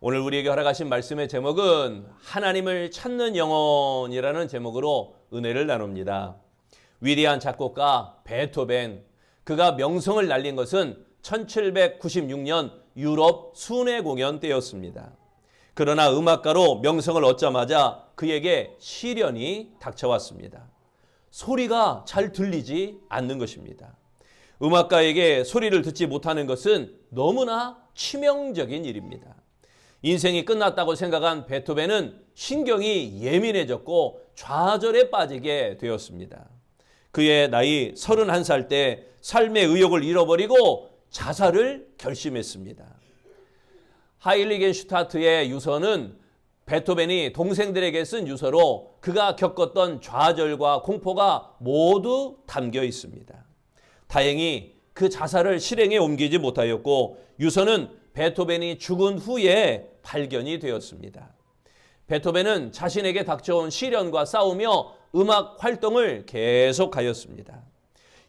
오늘 우리에게 허락하신 말씀의 제목은 하나님을 찾는 영혼이라는 제목으로 은혜를 나눕니다. 위대한 작곡가 베토벤, 그가 명성을 날린 것은 1796년 유럽 순회 공연 때였습니다. 그러나 음악가로 명성을 얻자마자 그에게 시련이 닥쳐왔습니다. 소리가 잘 들리지 않는 것입니다. 음악가에게 소리를 듣지 못하는 것은 너무나 치명적인 일입니다. 인생이 끝났다고 생각한 베토벤은 신경이 예민해졌고 좌절에 빠지게 되었습니다. 그의 나이 31살 때 삶의 의욕을 잃어버리고 자살을 결심했습니다. 하일리겐슈타트의 유서는 베토벤이 동생들에게 쓴 유서로 그가 겪었던 좌절과 공포가 모두 담겨 있습니다. 다행히 그 자살을 실행에 옮기지 못하였고 유서는 베토벤이 죽은 후에 발견이 되었습니다. 베토벤은 자신에게 닥쳐온 시련과 싸우며 음악 활동을 계속하였습니다.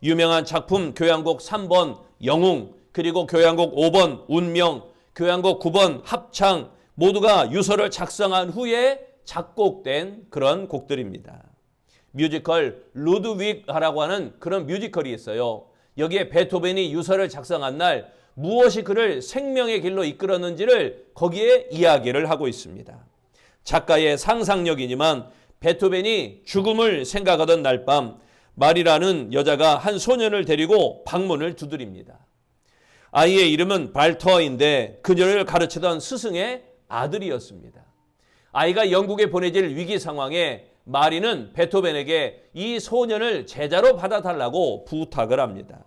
유명한 작품 교향곡 3번 영웅, 그리고 교향곡 5번 운명, 교향곡 9번 합창 모두가 유서를 작성한 후에 작곡된 그런 곡들입니다. 뮤지컬 루드위그라고 하는 그런 뮤지컬이 있어요. 여기에 베토벤이 유서를 작성한 날 무엇이 그를 생명의 길로 이끌었는지를 거기에 이야기를 하고 있습니다. 작가의 상상력이지만 베토벤이 죽음을 생각하던 날 밤 마리라는 여자가 한 소년을 데리고 방문을 두드립니다. 아이의 이름은 발터인데 그녀를 가르치던 스승의 아들이었습니다. 아이가 영국에 보내질 위기 상황에 마리는 베토벤에게 이 소년을 제자로 받아달라고 부탁을 합니다.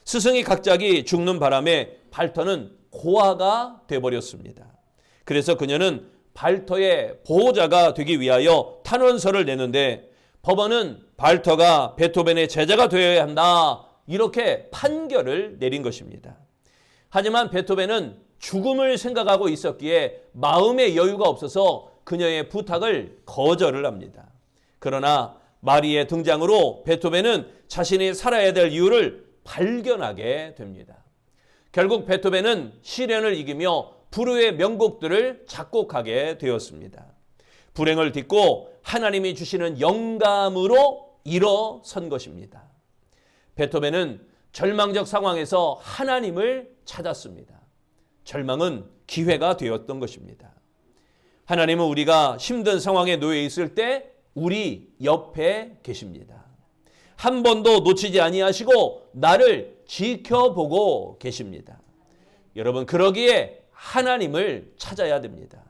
스승이 갑자기 죽는 바람에 발터는 고아가 되어버렸습니다. 그래서 그녀는 발터의 보호자가 되기 위하여 탄원서를 내는데 법원은 발터가 베토벤의 제자가 되어야 한다, 이렇게 판결을 내린 것입니다. 하지만 베토벤은 죽음을 생각하고 있었기에 마음의 여유가 없어서 그녀의 부탁을 거절을 합니다. 그러나 마리의 등장으로 베토벤은 자신이 살아야 될 이유를 발견하게 됩니다. 결국 베토벤은 시련을 이기며 불후의 명곡들을 작곡하게 되었습니다. 불행을 딛고 하나님이 주시는 영감으로 일어선 것입니다. 베토벤은 절망적 상황에서 하나님을 찾았습니다. 절망은 기회가 되었던 것입니다. 하나님은 우리가 힘든 상황에 놓여 있을 때 우리 옆에 계십니다. 한 번도 놓치지 아니하시고 나를 지켜보고 계십니다. 여러분, 그러기에 하나님을 찾아야 됩니다.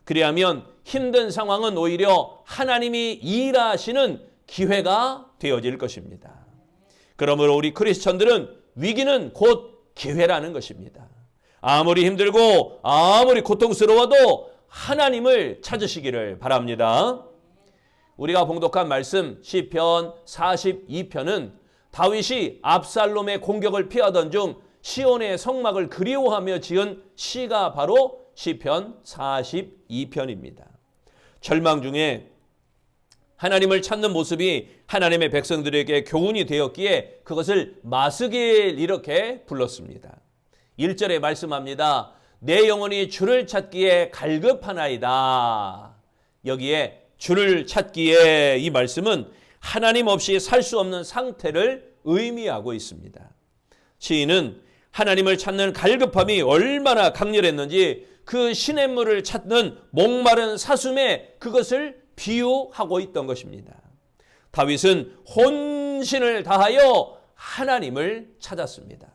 그리하면 힘든 상황은 오히려 하나님이 일하시는 기회가 되어질 것입니다. 그러므로 우리 크리스천들은 위기는 곧 기회라는 것입니다. 아무리 힘들고 아무리 고통스러워도 하나님을 찾으시기를 바랍니다. 우리가 봉독한 말씀 시편 42편은 다윗이 압살롬의 공격을 피하던 중 시온의 성막을 그리워하며 지은 시가 바로 시편 42편입니다. 절망 중에 하나님을 찾는 모습이 하나님의 백성들에게 교훈이 되었기에 그것을 마스길 이렇게 불렀습니다. 1절에 말씀합니다. 내 영혼이 주를 찾기에 갈급하나이다. 여기에 주를 찾기에, 이 말씀은 하나님 없이 살 수 없는 상태를 의미하고 있습니다. 시인은 하나님을 찾는 갈급함이 얼마나 강렬했는지 그 시냇물을 찾는 목마른 사슴에 그것을 비유하고 있던 것입니다. 다윗은 혼신을 다하여 하나님을 찾았습니다.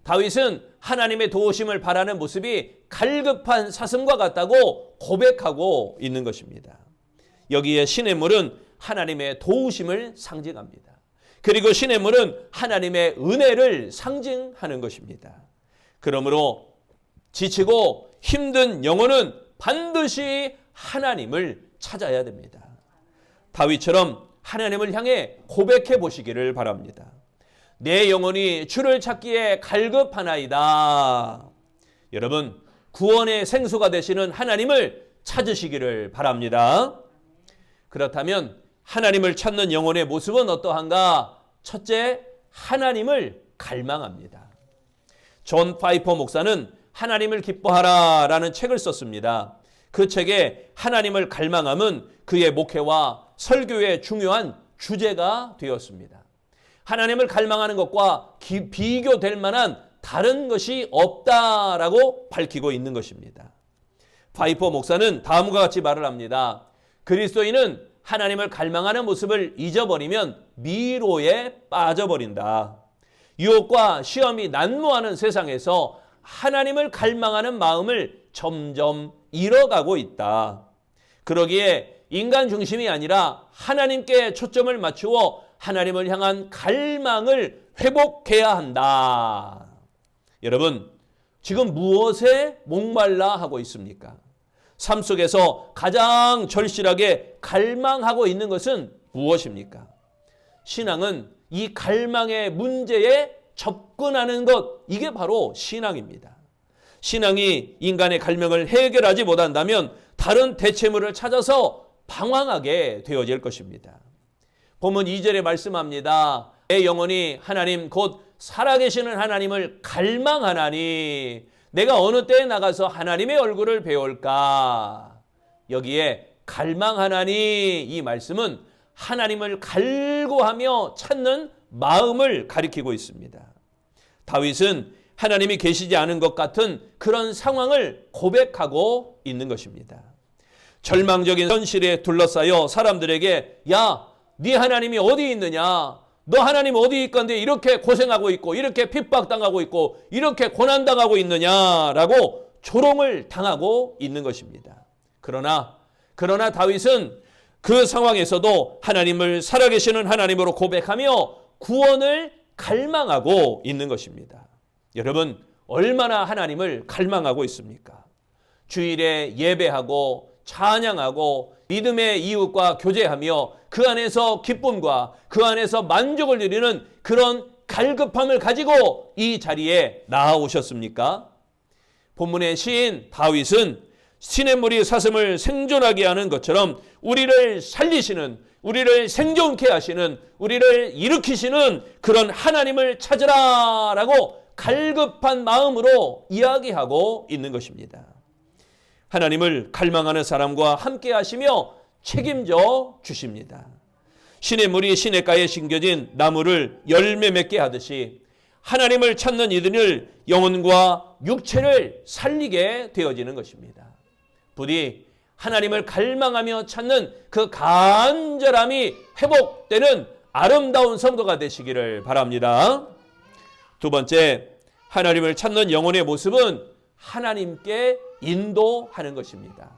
다윗은 하나님의 도우심을 바라는 모습이 갈급한 사슴과 같다고 고백하고 있는 것입니다. 여기에 시냇물은 하나님의 도우심을 상징합니다. 그리고 시냇물은 하나님의 은혜를 상징하는 것입니다. 그러므로 지치고 힘든 영혼은 반드시 하나님을 찾아야 됩니다. 다윗처럼 하나님을 향해 고백해 보시기를 바랍니다. 내 영혼이 주를 찾기에 갈급하나이다. 여러분, 구원의 생수가 되시는 하나님을 찾으시기를 바랍니다. 그렇다면 하나님을 찾는 영혼의 모습은 어떠한가? 첫째, 하나님을 갈망합니다. 존 파이퍼 목사는 하나님을 기뻐하라라는 책을 썼습니다. 그 책에 하나님을 갈망함은 그의 목회와 설교의 중요한 주제가 되었습니다. 하나님을 갈망하는 것과 비교될 만한 다른 것이 없다라고 밝히고 있는 것입니다. 파이퍼 목사는 다음과 같이 말을 합니다. 그리스도인은 하나님을 갈망하는 모습을 잊어버리면 미로에 빠져버린다. 유혹과 시험이 난무하는 세상에서 하나님을 갈망하는 마음을 점점 잃어가고 있다. 그러기에 인간 중심이 아니라 하나님께 초점을 맞추어 하나님을 향한 갈망을 회복해야 한다. 여러분, 지금 무엇에 목말라 하고 있습니까? 삶 속에서 가장 절실하게 갈망하고 있는 것은 무엇입니까? 신앙은 이 갈망의 문제에 접근하는 것, 이게 바로 신앙입니다. 신앙이 인간의 갈망을 해결하지 못한다면 다른 대체물을 찾아서 방황하게 되어질 것입니다. 본문 2절에 말씀합니다. 내 영혼이 하나님 곧 살아계시는 하나님을 갈망하나니 내가 어느 때에 나가서 하나님의 얼굴을 배울까? 여기에 갈망하나니 이 말씀은 하나님을 갈구하며 찾는 마음을 가리키고 있습니다. 다윗은 하나님이 계시지 않은 것 같은 그런 상황을 고백하고 있는 것입니다. 절망적인 현실에 둘러싸여 사람들에게 야, 네 하나님이 어디 있느냐? 너 하나님 어디 있건데 이렇게 고생하고 있고 이렇게 핍박당하고 있고 이렇게 고난당하고 있느냐라고 조롱을 당하고 있는 것입니다. 그러나 다윗은 그 상황에서도 하나님을 살아계시는 하나님으로 고백하며 구원을 갈망하고 있는 것입니다. 여러분, 얼마나 하나님을 갈망하고 있습니까? 주일에 예배하고 찬양하고 믿음의 이웃과 교제하며 그 안에서 기쁨과 그 안에서 만족을 누리는 그런 갈급함을 가지고 이 자리에 나아오셨습니까? 본문의 시인 다윗은 시냇물이 사슴을 생존하게 하는 것처럼 우리를 살리시는, 우리를 생존케 하시는, 우리를 일으키시는 그런 하나님을 찾으라라고 갈급한 마음으로 이야기하고 있는 것입니다. 하나님을 갈망하는 사람과 함께 하시며 책임져 주십니다. 시냇물이 시냇가에 심겨진 나무를 열매 맺게 하듯이 하나님을 찾는 이들을 영혼과 육체를 살리게 되어지는 것입니다. 부디 하나님을 갈망하며 찾는 그 간절함이 회복되는 아름다운 성도가 되시기를 바랍니다. 두 번째, 하나님을 찾는 영혼의 모습은 하나님께 인도하는 것입니다.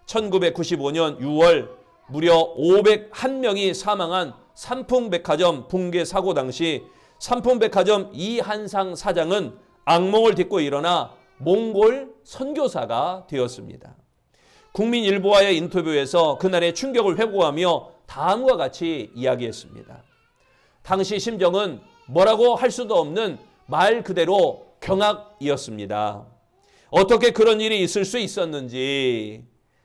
1995년 6월 무려 501명이 사망한 삼풍백화점 붕괴 사고 당시 삼풍백화점 이한상 사장은 악몽을 딛고 일어나 몽골 선교사가 되었습니다. 국민일보와의 인터뷰에서 그날의 충격을 회고하며 다음과 같이 이야기했습니다. 당시 심정은 뭐라고 할 수도 없는 말 그대로 경악이었습니다. 어떻게 그런 일이 있을 수 있었는지.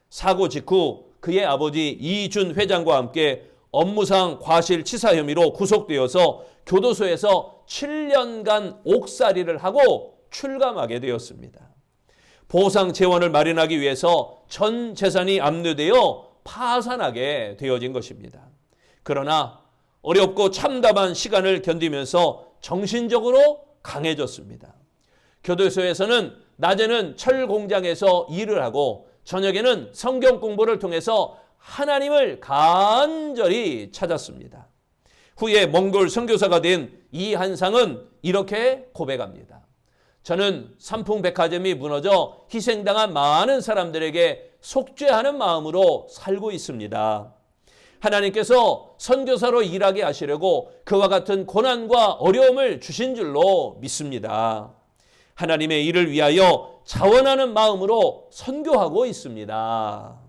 사고 직후 그의 아버지 이준 회장과 함께 업무상 과실치사 혐의로 구속되어서 교도소에서 7년간 옥살이를 하고 출감하게 되었습니다. 보상 재원을 마련하기 위해서 전 재산이 압류되어 파산하게 되어진 것입니다. 그러나 어렵고 참담한 시간을 견디면서 정신적으로 강해졌습니다. 교도소에서는 낮에는 철 공장에서 일을 하고 저녁에는 성경 공부를 통해서 하나님을 간절히 찾았습니다. 후에 몽골 선교사가 된 이한상은 이렇게 고백합니다. 저는 삼풍백화점이 무너져 희생당한 많은 사람들에게 속죄하는 마음으로 살고 있습니다. 하나님께서 선교사로 일하게 하시려고 그와 같은 고난과 어려움을 주신 줄로 믿습니다. 하나님의 일을 위하여 자원하는 마음으로 선교하고 있습니다.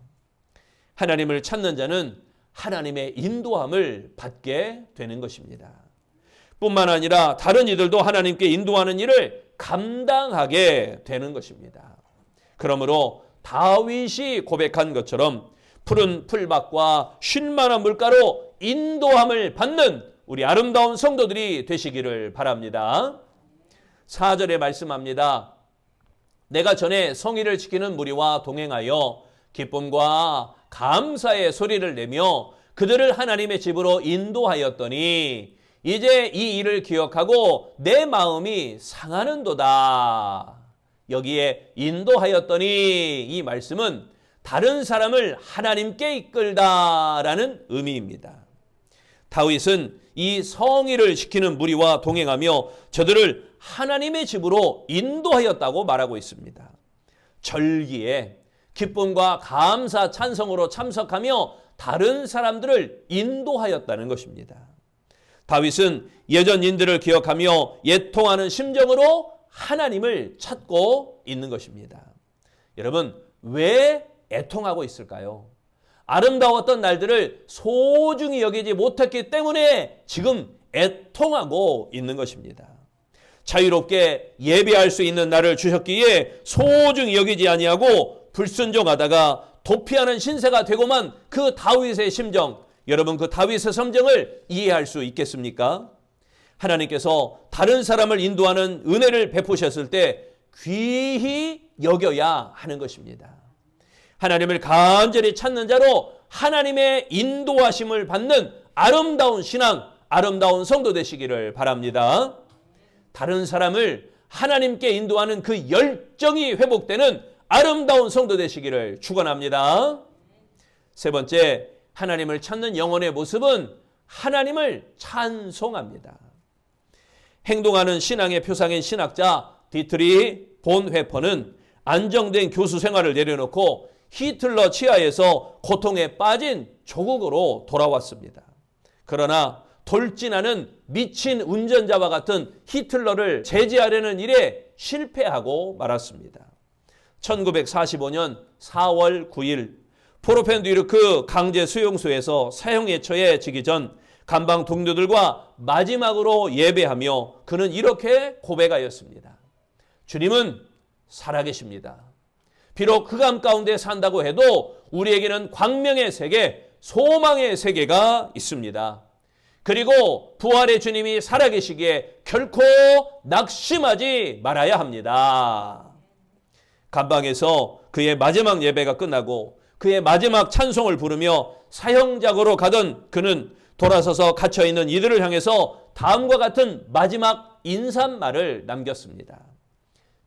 하나님을 찾는 자는 하나님의 인도함을 받게 되는 것입니다. 뿐만 아니라 다른 이들도 하나님께 인도하는 일을 감당하게 되는 것입니다. 그러므로 다윗이 고백한 것처럼 푸른 풀밭과 쉴만한 물가로 인도함을 받는 우리 아름다운 성도들이 되시기를 바랍니다. 4절에 말씀합니다. 내가 전에 성의를 지키는 무리와 동행하여 기쁨과 감사의 소리를 내며 그들을 하나님의 집으로 인도하였더니 이제 이 일을 기억하고 내 마음이 상하는도다. 여기에 인도하였더니 이 말씀은 다른 사람을 하나님께 이끌다라는 의미입니다. 다윗은 이 성의를 지키는 무리와 동행하며 저들을 하나님의 집으로 인도하였다고 말하고 있습니다. 절기에 기쁨과 감사 찬성으로 참석하며 다른 사람들을 인도하였다는 것입니다. 다윗은 예전인들을 기억하며 애통하는 심정으로 하나님을 찾고 있는 것입니다. 여러분, 왜 애통하고 있을까요? 아름다웠던 날들을 소중히 여기지 못했기 때문에 지금 애통하고 있는 것입니다. 자유롭게 예배할 수 있는 날을 주셨기에 소중히 여기지 아니하고 불순종하다가 도피하는 신세가 되고만 그 다윗의 심정, 여러분 그 다윗의 심정을 이해할 수 있겠습니까? 하나님께서 다른 사람을 인도하는 은혜를 베푸셨을 때 귀히 여겨야 하는 것입니다. 하나님을 간절히 찾는 자로 하나님의 인도하심을 받는 아름다운 신앙, 아름다운 성도 되시기를 바랍니다. 다른 사람을 하나님께 인도하는 그 열정이 회복되는 아름다운 성도 되시기를 축원합니다. 세 번째, 하나님을 찾는 영혼의 모습은 하나님을 찬송합니다. 행동하는 신앙의 표상인 신학자 디트리 본회퍼는 안정된 교수 생활을 내려놓고 히틀러 치하에서 고통에 빠진 조국으로 돌아왔습니다. 그러나 돌진하는 미친 운전자와 같은 히틀러를 제지하려는 일에 실패하고 말았습니다. 1945년 4월 9일 포로펜듀르크 강제 수용소에서 사형에 처해지기 전 감방 동료들과 마지막으로 예배하며 그는 이렇게 고백하였습니다. 주님은 살아계십니다. 비록 흑암 가운데 산다고 해도 우리에게는 광명의 세계, 소망의 세계가 있습니다. 그리고 부활의 주님이 살아계시기에 결코 낙심하지 말아야 합니다. 감방에서 그의 마지막 예배가 끝나고 그의 마지막 찬송을 부르며 사형장으로 가던 그는 돌아서서 갇혀있는 이들을 향해서 다음과 같은 마지막 인사말을 남겼습니다.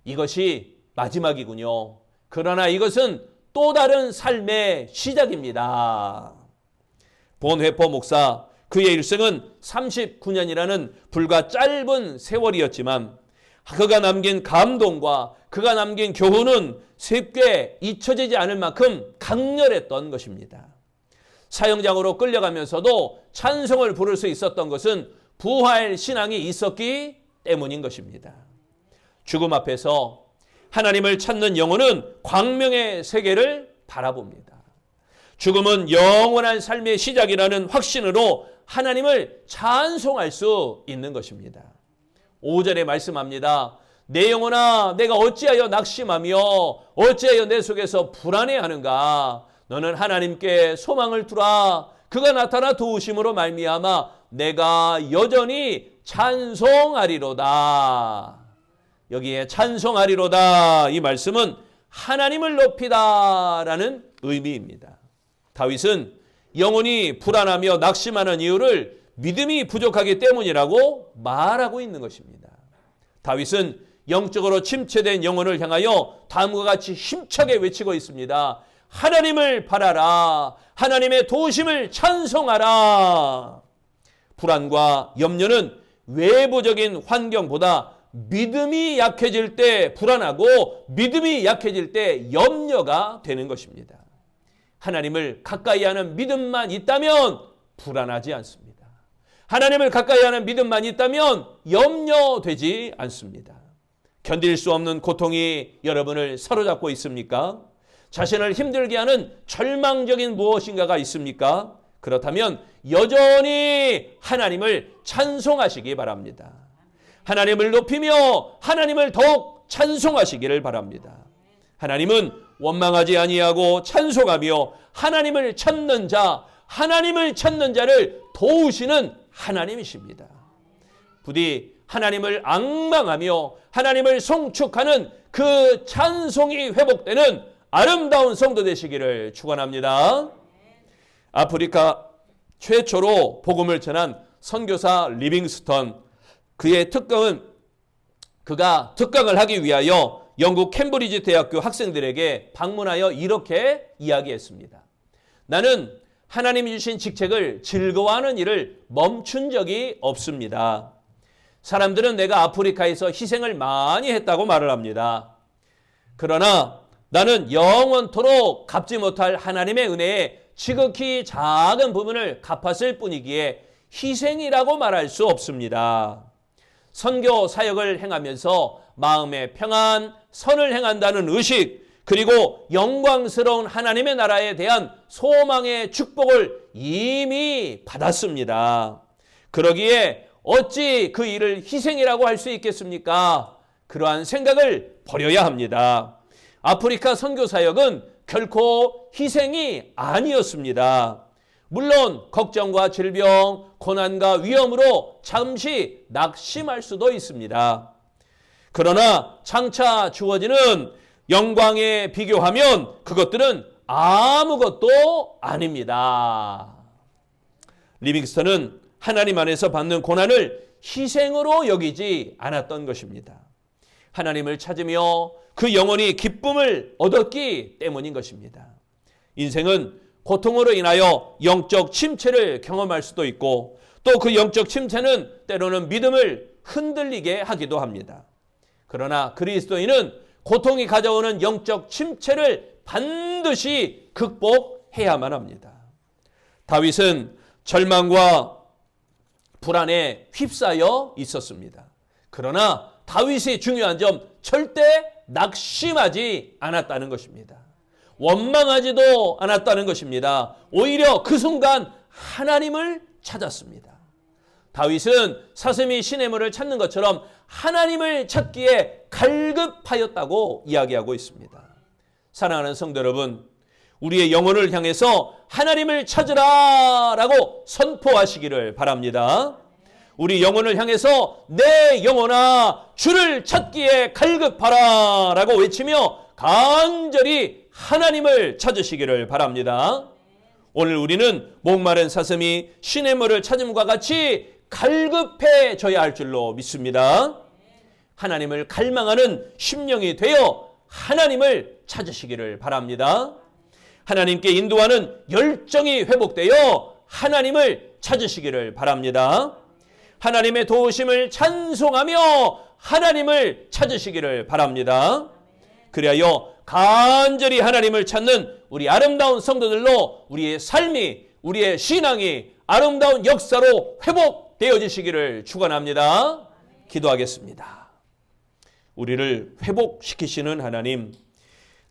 이것이 마지막이군요. 그러나 이것은 또 다른 삶의 시작입니다. 본회퍼 목사, 그의 일생은 39년이라는 불과 짧은 세월이었지만 그가 남긴 감동과 그가 남긴 교훈은 쉽게 잊혀지지 않을 만큼 강렬했던 것입니다. 사형장으로 끌려가면서도 찬송을 부를 수 있었던 것은 부활 신앙이 있었기 때문인 것입니다. 죽음 앞에서 하나님을 찾는 영혼은 광명의 세계를 바라봅니다. 죽음은 영원한 삶의 시작이라는 확신으로 하나님을 찬송할 수 있는 것입니다. 5절에 말씀합니다. 내 영혼아, 내가 어찌하여 낙심하며 어찌하여 내 속에서 불안해하는가? 너는 하나님께 소망을 두라. 그가 나타나 도우심으로 말미암아 내가 여전히 찬송하리로다. 여기에 찬송하리로다 이 말씀은 하나님을 높이다라는 의미입니다. 다윗은 영혼이 불안하며 낙심하는 이유를 믿음이 부족하기 때문이라고 말하고 있는 것입니다. 다윗은 영적으로 침체된 영혼을 향하여 다음과 같이 힘차게 외치고 있습니다. 하나님을 바라라. 하나님의 도우심을 찬송하라. 불안과 염려는 외부적인 환경보다 믿음이 약해질 때 불안하고 믿음이 약해질 때 염려가 되는 것입니다. 하나님을 가까이 하는 믿음만 있다면 불안하지 않습니다. 하나님을 가까이 하는 믿음만 있다면 염려되지 않습니다. 견딜 수 없는 고통이 여러분을 사로잡고 있습니까? 자신을 힘들게 하는 절망적인 무엇인가가 있습니까? 그렇다면 여전히 하나님을 찬송하시기 바랍니다. 하나님을 높이며 하나님을 더욱 찬송하시기를 바랍니다. 하나님은 원망하지 아니하고 찬송하며 하나님을 찾는 자, 하나님을 찾는 자를 도우시는 하나님이십니다. 부디 하나님을 앙망하며 하나님을 송축하는 그 찬송이 회복되는 아름다운 성도 되시기를 축원합니다. 아프리카 최초로 복음을 전한 선교사 리빙스턴, 그의 그가 특강을 하기 위하여 영국 캠브리지 대학교 학생들에게 방문하여 이렇게 이야기했습니다. 나는 하나님이 주신 직책을 즐거워하는 일을 멈춘 적이 없습니다. 사람들은 내가 아프리카에서 희생을 많이 했다고 말을 합니다. 그러나 나는 영원토록 갚지 못할 하나님의 은혜에 지극히 작은 부분을 갚았을 뿐이기에 희생이라고 말할 수 없습니다. 선교 사역을 행하면서 마음의 평안, 선을 행한다는 의식, 그리고 영광스러운 하나님의 나라에 대한 소망의 축복을 이미 받았습니다. 그러기에 어찌 그 일을 희생이라고 할 수 있겠습니까? 그러한 생각을 버려야 합니다. 아프리카 선교 사역은 결코 희생이 아니었습니다. 물론 걱정과 질병, 고난과 위험으로 잠시 낙심할 수도 있습니다. 그러나 장차 주어지는 영광에 비교하면 그것들은 아무것도 아닙니다. 리빙스턴은 하나님 안에서 받는 고난을 희생으로 여기지 않았던 것입니다. 하나님을 찾으며 그 영혼이 기쁨을 얻었기 때문인 것입니다. 인생은 고통으로 인하여 영적 침체를 경험할 수도 있고 또 그 영적 침체는 때로는 믿음을 흔들리게 하기도 합니다. 그러나 그리스도인은 고통이 가져오는 영적 침체를 반드시 극복해야만 합니다. 다윗은 절망과 불안에 휩싸여 있었습니다. 그러나 다윗의 중요한 점, 절대 낙심하지 않았다는 것입니다. 원망하지도 않았다는 것입니다. 오히려 그 순간 하나님을 찾았습니다. 다윗은 사슴이 시내물을 찾는 것처럼 하나님을 찾기에 갈급하였다고 이야기하고 있습니다. 사랑하는 성도 여러분, 우리의 영혼을 향해서 하나님을 찾으라라고 선포하시기를 바랍니다. 우리 영혼을 향해서 내 영혼아 주를 찾기에 갈급하라라고 외치며 간절히 하나님을 찾으시기를 바랍니다. 오늘 우리는 목마른 사슴이 시냇물을 찾음과 같이 갈급해져야 할 줄로 믿습니다. 하나님을 갈망하는 심령이 되어 하나님을 찾으시기를 바랍니다. 하나님께 인도하는 열정이 회복되어 하나님을 찾으시기를 바랍니다. 하나님의 도우심을 찬송하며 하나님을 찾으시기를 바랍니다. 그리하여 간절히 하나님을 찾는 우리 아름다운 성도들로 우리의 삶이, 우리의 신앙이 아름다운 역사로 회복되어지시기를 축원합니다. 기도하겠습니다. 우리를 회복시키시는 하나님,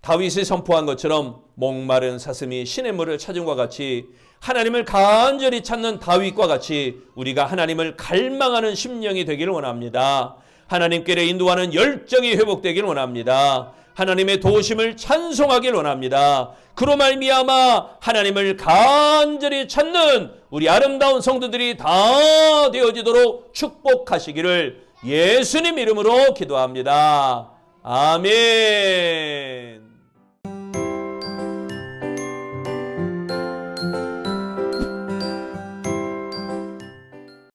다윗이 선포한 것처럼 목마른 사슴이 시냇물을 찾음과 같이 하나님을 간절히 찾는 다윗과 같이 우리가 하나님을 갈망하는 심령이 되기를 원합니다. 하나님께로 인도하는 열정이 회복되기를 원합니다. 하나님의 도우심을 찬송하기를 원합니다. 그로 말미암아 하나님을 간절히 찾는 우리 아름다운 성도들이 다 되어지도록 축복하시기를 예수님 이름으로 기도합니다. 아멘.